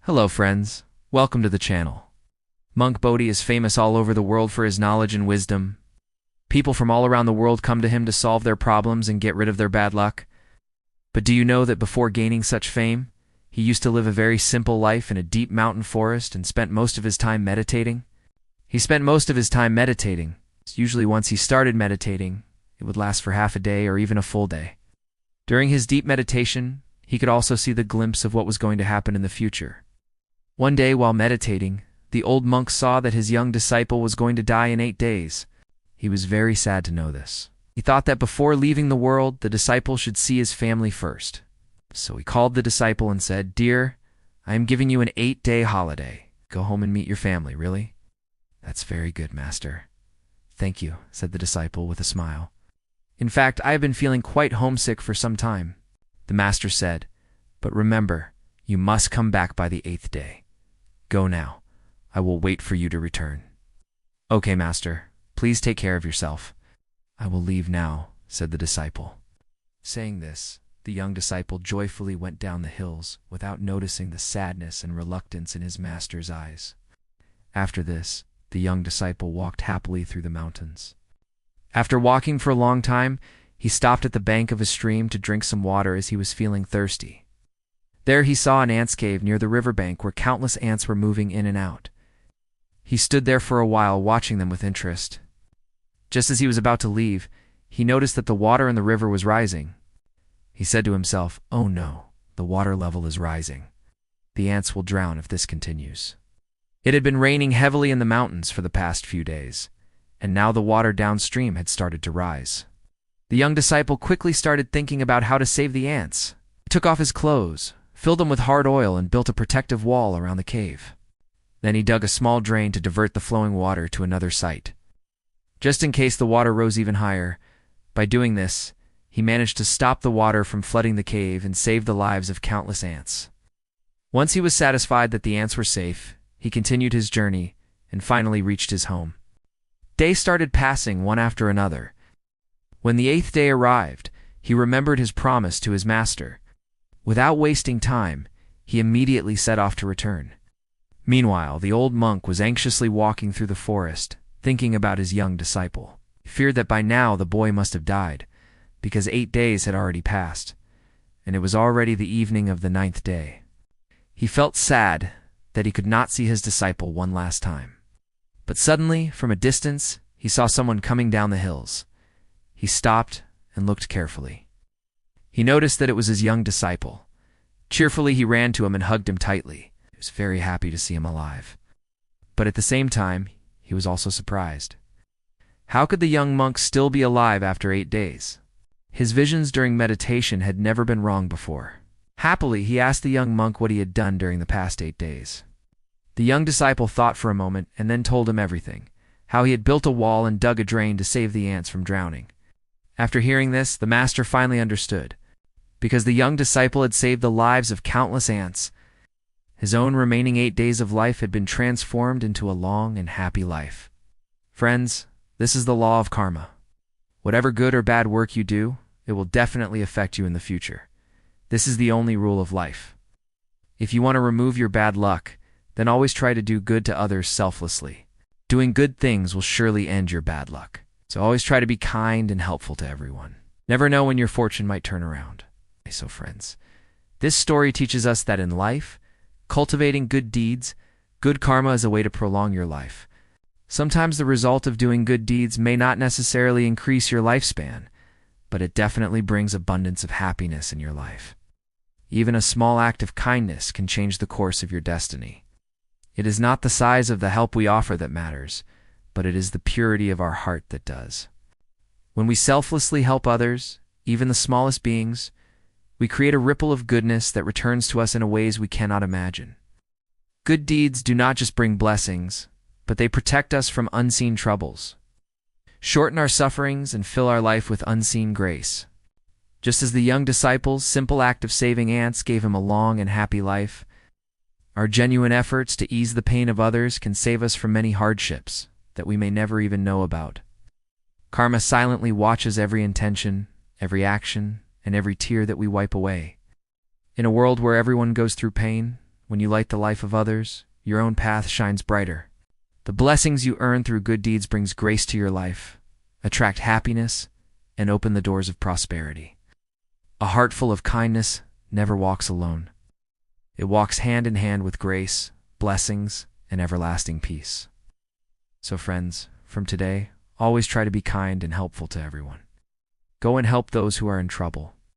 Hello friends, welcome to the channel. Monk Bodhi is famous all over the world for his knowledge and wisdom. People from all around the world come to him to solve their problems and get rid of their bad luck. But do you know that before gaining such fame, he used to live a very simple life in a deep mountain forest and spent most of his time meditating? Usually once he started meditating, it would last for half a day or even a full day. During his deep meditation, he could also see the glimpse of what was going to happen in the future. One day while meditating, the old monk saw that his young disciple was going to die in 8 days. He was very sad to know this. He thought that before leaving the world, the disciple should see his family first. So he called the disciple and said, "Dear, I am giving you an 8-day holiday. Go home and meet your family, really?" "That's very good, master." "Thank you," said the disciple with a smile. "In fact, I have been feeling quite homesick for some time." The master said, "But remember, you must come back by the 8th day. Go now. I will wait for you to return." "Okay, master. Please take care of yourself." "I will leave now," said the disciple. Saying this, the young disciple joyfully went down the hills without noticing the sadness and reluctance in his master's eyes. After this, the young disciple walked happily through the mountains. After walking for a long time, he stopped at the bank of a stream to drink some water as he was feeling thirsty. There he saw an ant's cave near the riverbank where countless ants were moving in and out. He stood there for a while watching them with interest. Just as he was about to leave, he noticed that the water in the river was rising. He said to himself, "Oh no, the water level is rising. The ants will drown if this continues." It had been raining heavily in the mountains for the past few days, and now the water downstream had started to rise. The young disciple quickly started thinking about how to save the ants. He took off his clothes, filled them with hard oil, and built a protective wall around the cave. Then he dug a small drain to divert the flowing water to another site. Just in case the water rose even higher, by doing this, he managed to stop the water from flooding the cave and save the lives of countless ants. Once he was satisfied that the ants were safe, he continued his journey and finally reached his home. Days started passing one after another. When the 8th day arrived, he remembered his promise to his master. Without wasting time, he immediately set off to return. Meanwhile, the old monk was anxiously walking through the forest, thinking about his young disciple. He feared that by now the boy must have died, because 8 days had already passed, and it was already the evening of the 9th day. He felt sad that he could not see his disciple one last time. But suddenly, from a distance, he saw someone coming down the hills. He stopped and looked carefully. He noticed that it was his young disciple. Cheerfully he ran to him and hugged him tightly. He was very happy to see him alive. But at the same time, he was also surprised. How could the young monk still be alive after 8 days? His visions during meditation had never been wrong before. Happily, he asked the young monk what he had done during the past 8 days. The young disciple thought for a moment and then told him everything, how he had built a wall and dug a drain to save the ants from drowning. After hearing this, the master finally understood. Because the young disciple had saved the lives of countless ants, his own remaining 8 days of life had been transformed into a long and happy life. Friends, this is the law of karma. Whatever good or bad work you do, it will definitely affect you in the future. This is the only rule of life. If you want to remove your bad luck, then always try to do good to others selflessly. Doing good things will surely end your bad luck. So always try to be kind and helpful to everyone. Never know when your fortune might turn around. So friends, this story teaches us that in life, cultivating good deeds, good karma is a way to prolong your life. Sometimes the result of doing good deeds may not necessarily increase your lifespan, but it definitely brings abundance of happiness in your life. Even a small act of kindness can change the course of your destiny. It is not the size of the help we offer that matters, but it is the purity of our heart that does. When we selflessly help others, even the smallest beings, we create a ripple of goodness that returns to us in ways we cannot imagine. Good deeds do not just bring blessings, but they protect us from unseen troubles, shorten our sufferings, and fill our life with unseen grace. Just as the young disciple's simple act of saving ants gave him a long and happy life, our genuine efforts to ease the pain of others can save us from many hardships that we may never even know about. Karma silently watches every intention, every action, and every tear that we wipe away. In a world where everyone goes through pain, When you light the life of others, your own path shines brighter. The blessings you earn through good deeds brings grace to your life, attract happiness, and open the doors of prosperity. A heart full of kindness never walks alone. It walks hand in hand with grace, blessings, and everlasting peace. So friends, from today, always try to be kind and helpful to everyone. Go and help those who are in trouble.